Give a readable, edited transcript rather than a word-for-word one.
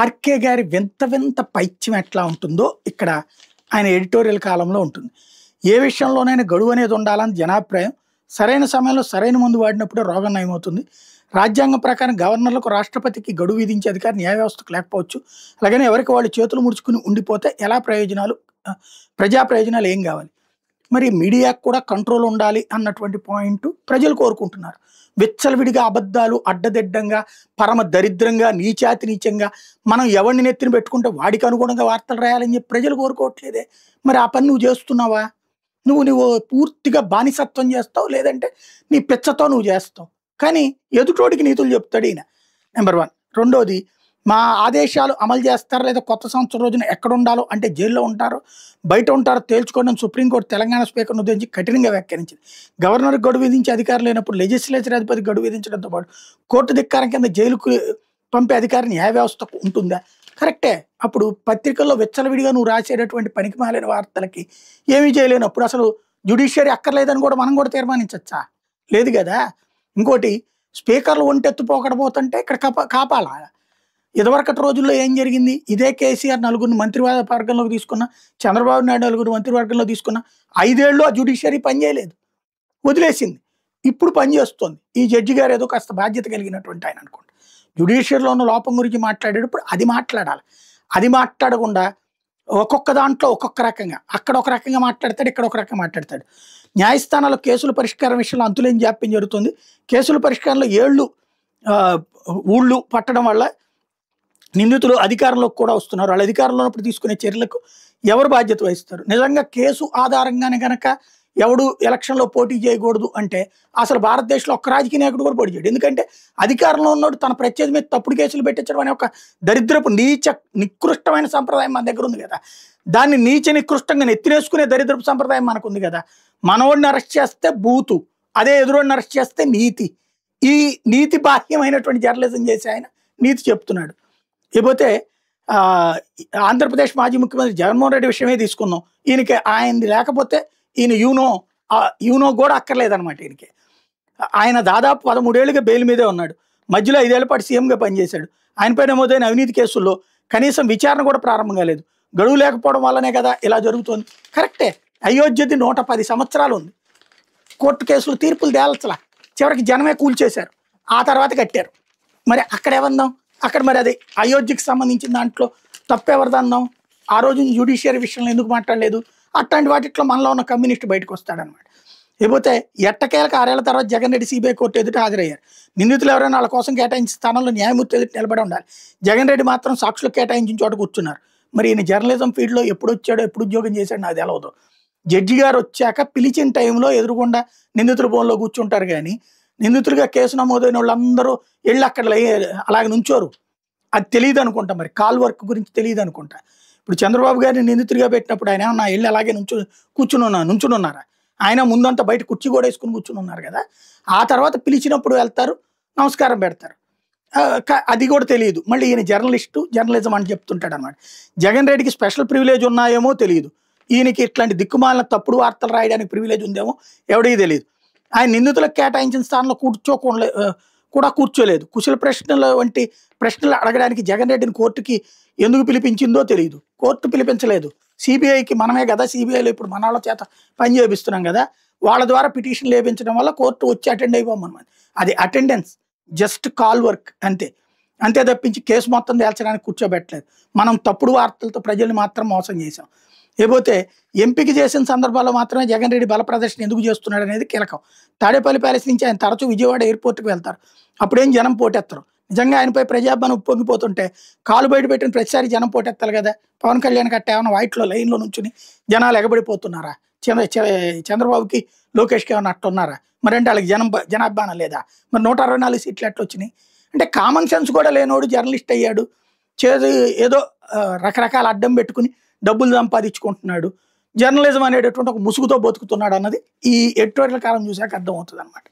RK గారి వింత వింత పైత్యం ఎట్లా ఉంటుందో ఇక్కడ ఆయన ఎడిటోరియల్ కాలంలో ఉంటుంది. ఏ విషయంలోనైనా గడువు అనేది ఉండాలని జనాభిప్రాయం. సరైన సమయంలో సరైన మందు వాడినప్పుడే రోగం నయమవుతుంది. రాజ్యాంగం ప్రకారం గవర్నర్లకు రాష్ట్రపతికి గడువు విధించే అధికారం న్యాయ వ్యవస్థకు లేకపోవచ్చు. అలాగని ఎవరికి వాళ్ళు చేతులు ముడుచుకుని ఉండిపోతే ఎలా ప్రయోజనాలు, ప్రజా ప్రయోజనాలు ఏం కావాలి? మరి మీడియాకు కూడా కంట్రోల్ ఉండాలి అన్నటువంటి పాయింట్ ప్రజలు కోరుకుంటున్నారు. విచ్చలవిడిగా అబద్ధాలు అడ్డదిడ్డంగా పరమ దరిద్రంగా నీచాతి నీచంగా మనం ఎవరిని నెత్తిన పెట్టుకుంటే వాడికి అనుగుణంగా వార్తలు రాయాలని చెప్పి ప్రజలు కోరుకోవట్లేదే. మరి ఆ పని నువ్వు చేస్తున్నావా? నువ్వు పూర్తిగా బానిసత్వం చేస్తావు, లేదంటే నీ పిచ్చతో నువ్వు చేస్తావు. కానీ ఎదుటోడికి నీతులు చెప్తాడు ఈయన. నెంబర్ 1. రెండోది, మా ఆదేశాలు అమలు చేస్తారా లేదా కొత్త సంవత్సరం రోజున ఎక్కడ ఉండాలో అంటే జైల్లో ఉంటారో బయట ఉంటారో తేల్చుకోవడం సుప్రీంకోర్టు తెలంగాణ స్పీకర్ను ఉద్దేశించి కఠినంగా వ్యాఖ్యానించింది. గవర్నర్ గడువు విధించే అధికారం లేనప్పుడు లెజిస్లేచర్ అధిపతి గడువు విధించడంతో పాటు కోర్టు ధిక్కారం కింద జైలుకు పంపే అధికారం న్యాయ వ్యవస్థకు ఉంటుందా? కరెక్టే. అప్పుడు పత్రికల్లో విచ్చలవిడిగా నువ్వు రాసేటటువంటి పనికి మాలిన వార్తలకి ఏమీ చేయలేనప్పుడు అసలు జ్యుడిషియరీ అక్కర్లేదని కూడా మనం కూడా తీర్మానించచ్చా? లేదు కదా. ఇంకోటి, స్పీకర్లు ఒంటెత్తుపోకడపోతుంటే ఇక్కడ కాపాలా. ఇదివరకటి రోజుల్లో ఏం జరిగింది? ఇదే కేసీఆర్ నలుగురిని మంత్రివర్గంలోకి తీసుకున్న, చంద్రబాబు నాయుడు నలుగురు మంత్రివర్గంలో తీసుకున్న 5 ఏళ్ళు ఆ జ్యుడిషియరీ పనిచేయలేదు, వదిలేసింది. ఇప్పుడు పనిచేస్తుంది. ఈ జడ్జి గారు ఏదో కాస్త బాధ్యత కలిగినటువంటి ఆయన అనుకోండి. జ్యుడిషియరీలో ఉన్న లోపం గురించి మాట్లాడేటప్పుడు అది మాట్లాడాలి. అది మాట్లాడకుండా ఒక్కొక్క దాంట్లో ఒక్కొక్క రకంగా, అక్కడ ఒక రకంగా మాట్లాడతాడు, ఇక్కడ ఒక రకంగా మాట్లాడతాడు. న్యాయస్థానాల్లో కేసుల పరిష్కారం విషయంలో అంతులేని జాప్యం జరుగుతుంది. కేసుల పరిష్కారంలో ఊళ్ళు పట్టడం వల్ల నిందితులు అధికారంలోకి కూడా వస్తున్నారు. వాళ్ళు అధికారంలో ఉన్నప్పుడు తీసుకునే చర్యలకు ఎవరు బాధ్యత వహిస్తారు? నిజంగా కేసు ఆధారంగానే కనుక ఎవడు ఎలక్షన్లో పోటీ చేయకూడదు అంటే అసలు భారతదేశంలో ఒక్క రాజకీయ నాయకుడు కూడా పోటీ చేయడు. ఎందుకంటే అధికారంలో ఉన్నోడు తన ప్రత్యర్థి మీద తప్పుడు కేసులు పెట్టించడం అనే ఒక దరిద్రపు నికృష్టమైన సంప్రదాయం మన దగ్గర ఉంది కదా. దాన్ని నికృష్టంగా నెత్తినేసుకునే దరిద్రపు సంప్రదాయం మనకు ఉంది కదా. మనోడిని అరెస్ట్ చేస్తే బూతు, అదే ఎదురోడిని అరెస్ట్ చేస్తే నీతి. ఈ నీతి బాహ్యమైనటువంటి జర్నలిజం చేసి ఆయన నీతి చెప్తున్నాడు. లేకపోతే ఆంధ్రప్రదేశ్ మాజీ ముఖ్యమంత్రి జగన్మోహన్ రెడ్డి విషయమే తీసుకుందాం. ఈయనకి ఆయనది లేకపోతే ఈయన యూనో కూడా అక్కర్లేదనమాట. ఈయనకి ఆయన దాదాపు 13 ఏళ్ళుగా బెయిల్ మీదే ఉన్నాడు. మధ్యలో 5 ఏళ్ల పాటు సీఎంగా పనిచేశాడు. ఆయనపై నమోదైన అవినీతి కేసుల్లో కనీసం విచారణ కూడా ప్రారంభం కాలేదు. గడువు లేకపోవడం వల్లనే కదా ఇలా జరుగుతుంది. కరెక్టే. అయోధ్యది 110 సంవత్సరాలు ఉంది. కోర్టు కేసులు తీర్పులు తేల్చలా, చివరికి జనమే కూల్చేశారు, ఆ తర్వాత కట్టారు. మరి అక్కడ ఏమందాం? అక్కడ మరి అది అయోధ్యకి సంబంధించిన దాంట్లో తప్పెవరిదందాం? ఆ రోజు జ్యుడిషియరీ విషయంలో ఎందుకు మాట్లాడలేదు? అట్లాంటి వాటిట్లో మనలో ఉన్న కమ్యూనిస్ట్ బయటకు వస్తాడనమాట. లేకపోతే ఎట్టకేలకు 6 ఏళ్ల తర్వాత జగన్ రెడ్డి సిబిఐ కోర్టు ఎదుట హాజరయ్యారు. నిందితులు ఎవరైనా వాళ్ళ కోసం కేటాయించిన స్థానంలో న్యాయమూర్తి ఎదుట నిలబడి ఉండాలి. జగన్ రెడ్డి మాత్రం సాక్షులకు కేటాయించిన చోట కూర్చున్నారు. మరి ఈయన జర్నలిజం ఫీల్డ్లో ఎప్పుడు వచ్చాడో ఎప్పుడు ఉద్యోగం చేశాడో నాకు తెలవదు. జడ్జి గారు వచ్చాక పిలిచిన టైంలో ఎదురుగుండా నిందితుల భవన్లో కూర్చుంటారు. కానీ నిందితులుగా కేసు నమోదైన వాళ్ళందరూ వెళ్ళి అక్కడ అలాగే నుంచోరు. అది తెలియదు అనుకుంటా. మరి కాల్ వర్క్ గురించి తెలియదు అనుకుంటా. ఇప్పుడు చంద్రబాబు గారిని నిందితుడిగా పెట్టినప్పుడు ఆయన నా వెళ్ళి అలాగే నుంచుని ఉన్నారా? ఆయన ముందంతా బయట కుర్చీ కూడా వేసుకుని కూర్చుని ఉన్నారు కదా. ఆ తర్వాత పిలిచినప్పుడు వెళ్తారు, నమస్కారం పెడతారు. అది కూడా తెలియదు. మళ్ళీ ఈయన జర్నలిజం అని చెప్తుంటాడు అనమాట. జగన్ రెడ్డికి స్పెషల్ ప్రివిలేజ్ ఉన్నాయేమో తెలియదు. ఈయనకి ఇట్లాంటి దిక్కుమాలిన తప్పుడు వార్తలు రాయడానికి ప్రివిలేజ్ ఉందేమో ఎవడికి తెలియదు. ఆయన నిందితులకు కేటాయించిన స్థానంలో కూర్చోలేదు. కుశల ప్రశ్నల వంటి ప్రశ్నలు అడగడానికి జగన్ రెడ్డిని కోర్టుకి ఎందుకు పిలిపించిందో తెలియదు. కోర్టు పిలిపించలేదు. సిబిఐకి మనమే కదా, సిబిఐలో ఇప్పుడు మన వాళ్ళ చేత పని చేపిస్తున్నాం కదా, వాళ్ళ ద్వారా పిటిషన్లు వేయించడం వల్ల కోర్టు వచ్చి అటెండ్ అయిపోమన్నమాట. అది అటెండెన్స్, జస్ట్ కాల్ వర్క్ అంతే తప్పించి కేసు మొత్తం తేల్చడానికి కూర్చోబెట్టలేదు. మనం తప్పుడు వార్తలతో ప్రజల్ని మాత్రం మోసం చేశాం. లేకపోతే ఎంపిక చేసిన సందర్భాల్లో మాత్రమే జగన్ రెడ్డి బల ప్రదర్శన ఎందుకు చేస్తున్నాడు అనేది కీలకం. తాడేపల్లి ప్యాలెస్ నుంచి ఆయన తరచూ విజయవాడ ఎయిర్పోర్ట్కి వెళ్తారు. అప్పుడేం జనం పోటెత్తరు. నిజంగా ఆయనపై ప్రజాభానం ఉప్పొంగిపోతుంటే కాలు బయట పెట్టిన ప్రతిసారి జనం పోటెత్తాలి కదా. పవన్ కళ్యాణ్ గట్ట ఏమైనా వాటిలో లైన్లో నుంచుని జనాలు ఎగబడిపోతున్నారా? చంద్రబాబుకి లోకేష్కి ఏమైనా అట్టున్నారా? మరి అంటే వాళ్ళకి జనాభానం లేదా? మరి 164 సీట్లు ఎట్లా వచ్చినాయి? అంటే కామన్ సెన్స్ కూడా లేనోడు జర్నలిస్ట్ అయ్యాడు. ఏదో రకరకాల అడ్డం పెట్టుకుని డబ్బులు సంపాదించుకుంటున్నాడు. జర్నలిజం అనేటటువంటి ఒక ముసుగుతో బతుకుతున్నాడు అన్నది ఈ ఎడిటోరియల్ కాలం చూసాక అర్థమవుతుంది అనమాట.